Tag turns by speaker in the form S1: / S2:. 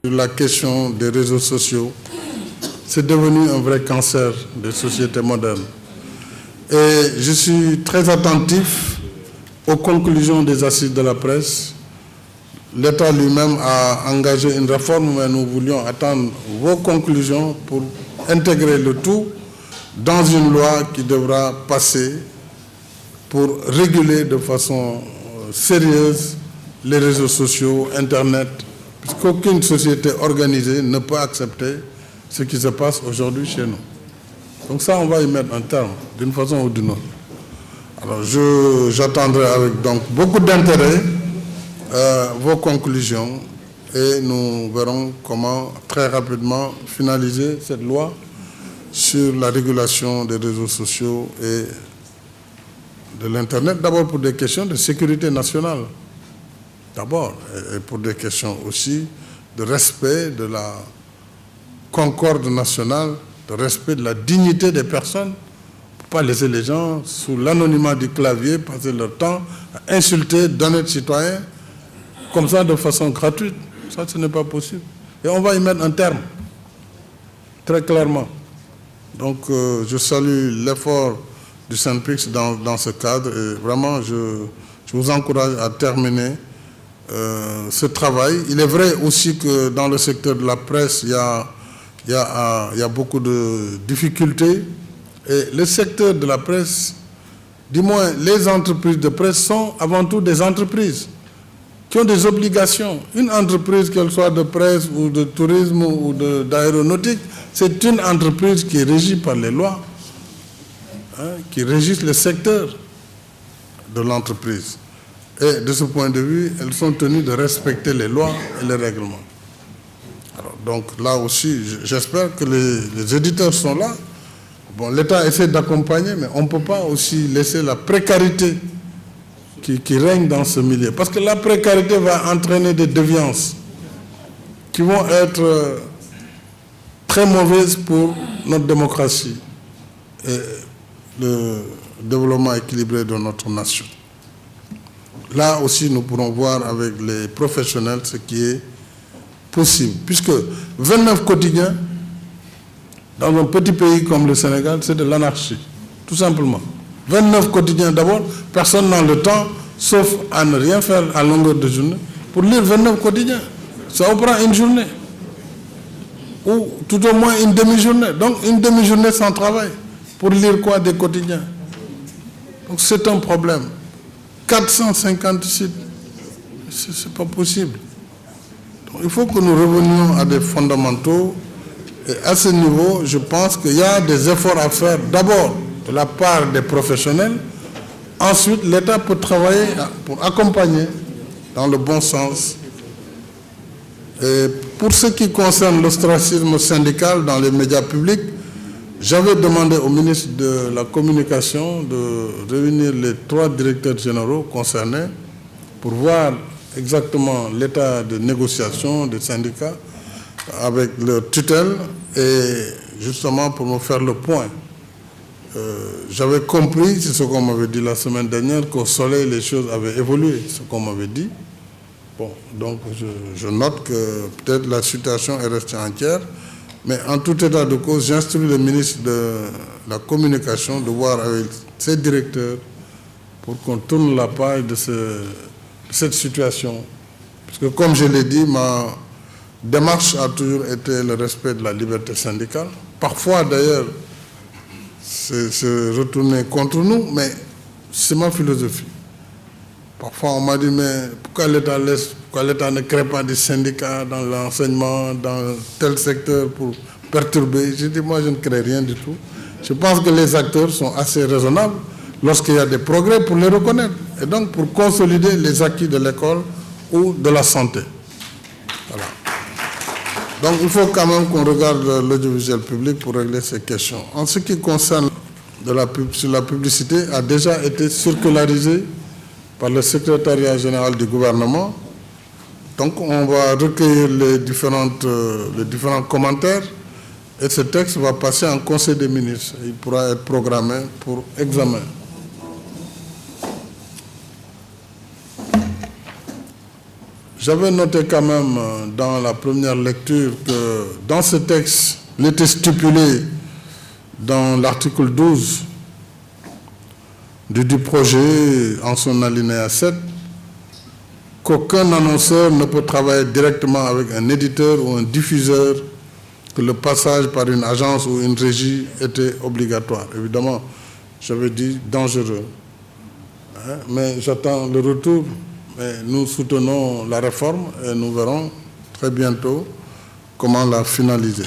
S1: La question des réseaux sociaux, c'est devenu un vrai cancer des sociétés modernes. Et je suis très attentif aux conclusions des assises de la presse. L'État lui-même a engagé une réforme, mais nous voulions attendre vos conclusions pour intégrer le tout dans une loi qui devra passer pour réguler de façon sérieuse les réseaux sociaux, Internet, puisqu'aucune société organisée ne peut accepter ce qui se passe aujourd'hui chez nous. Donc ça, on va y mettre un terme, d'une façon ou d'une autre. Alors j'attendrai avec donc beaucoup d'intérêt vos conclusions et nous verrons comment très rapidement finaliser cette loi sur la régulation des réseaux sociaux et de l'Internet, d'abord pour des questions de sécurité nationale, d'abord, et pour des questions aussi de respect de la concorde nationale, de respect de la dignité des personnes, pour ne pas laisser les gens sous l'anonymat du clavier passer leur temps à insulter d'honnêtes citoyens comme ça de façon gratuite. Ça, ce n'est pas possible. Et on va y mettre un terme, très clairement. Donc, je salue l'effort du SYNPICS dans ce cadre et vraiment, je vous encourage à terminer ce travail. Il est vrai aussi que dans le secteur de la presse, il y a beaucoup de difficultés. Et le secteur de la presse, du moins les entreprises de presse, sont avant tout des entreprises qui ont des obligations. Une entreprise, qu'elle soit de presse ou de tourisme ou d'aéronautique, c'est une entreprise qui est régie par les lois, qui régissent le secteur de l'entreprise. Et de ce point de vue, elles sont tenues de respecter les lois et les règlements. Alors, donc là aussi, j'espère que les éditeurs sont là. Bon, l'État essaie d'accompagner, mais on ne peut pas aussi laisser la précarité qui règne dans ce milieu. Parce que la précarité va entraîner des déviances qui vont être très mauvaises pour notre démocratie et le développement équilibré de notre nation. Là aussi, nous pourrons voir avec les professionnels ce qui est possible. Puisque 29 quotidiens, dans un petit pays comme le Sénégal, c'est de l'anarchie, tout simplement. 29 quotidiens d'abord, personne n'a le temps, sauf à ne rien faire à longueur de journée, pour lire 29 quotidiens. Ça vous prend une journée, ou tout au moins une demi-journée. Donc une demi-journée sans travail, pour lire quoi des quotidiens. Donc c'est un problème. 450 sites, c'est pas possible. Donc, il faut que nous revenions à des fondamentaux. Et à ce niveau, je pense qu'il y a des efforts à faire d'abord de la part des professionnels. Ensuite, l'État peut travailler pour accompagner dans le bon sens. Et pour ce qui concerne l'ostracisme syndical dans les médias publics, j'avais demandé au ministre de la Communication de réunir les 3 directeurs généraux concernés pour voir exactement l'état de négociation des syndicats avec leur tutelle et justement pour me faire le point. J'avais compris, c'est ce qu'on m'avait dit la semaine dernière, qu'au soleil les choses avaient évolué, ce qu'on m'avait dit. Bon, donc je note que peut-être la situation est restée entière, mais en tout état de cause, j'instruis le ministre de la Communication de voir avec ses directeurs pour qu'on tourne la page de cette situation. Parce que comme je l'ai dit, ma démarche a toujours été le respect de la liberté syndicale. Parfois d'ailleurs, c'est se retourner contre nous, mais c'est ma philosophie. Parfois on m'a dit, mais pourquoi l'État ne crée pas des syndicats dans l'enseignement, dans tel secteur pour perturber? J'ai dit, moi je ne crée rien du tout. Je pense que les acteurs sont assez raisonnables lorsqu'il y a des progrès pour les reconnaître. Et donc pour consolider les acquis de l'école ou de la santé. Voilà. Donc il faut quand même qu'on regarde l'audiovisuel public pour régler ces questions. En ce qui concerne la publicité, a déjà été circularisé par le secrétariat général du gouvernement. Donc on va recueillir les différents commentaires et ce texte va passer en Conseil des ministres. Il pourra être programmé pour examen. J'avais noté quand même dans la première lecture que dans ce texte, il était stipulé dans l'article 12 du projet, en son alinéa 7, qu'aucun annonceur ne peut travailler directement avec un éditeur ou un diffuseur, que le passage par une agence ou une régie était obligatoire. Évidemment, j'avais dit dangereux. Mais j'attends le retour. Mais nous soutenons la réforme et nous verrons très bientôt comment la finaliser.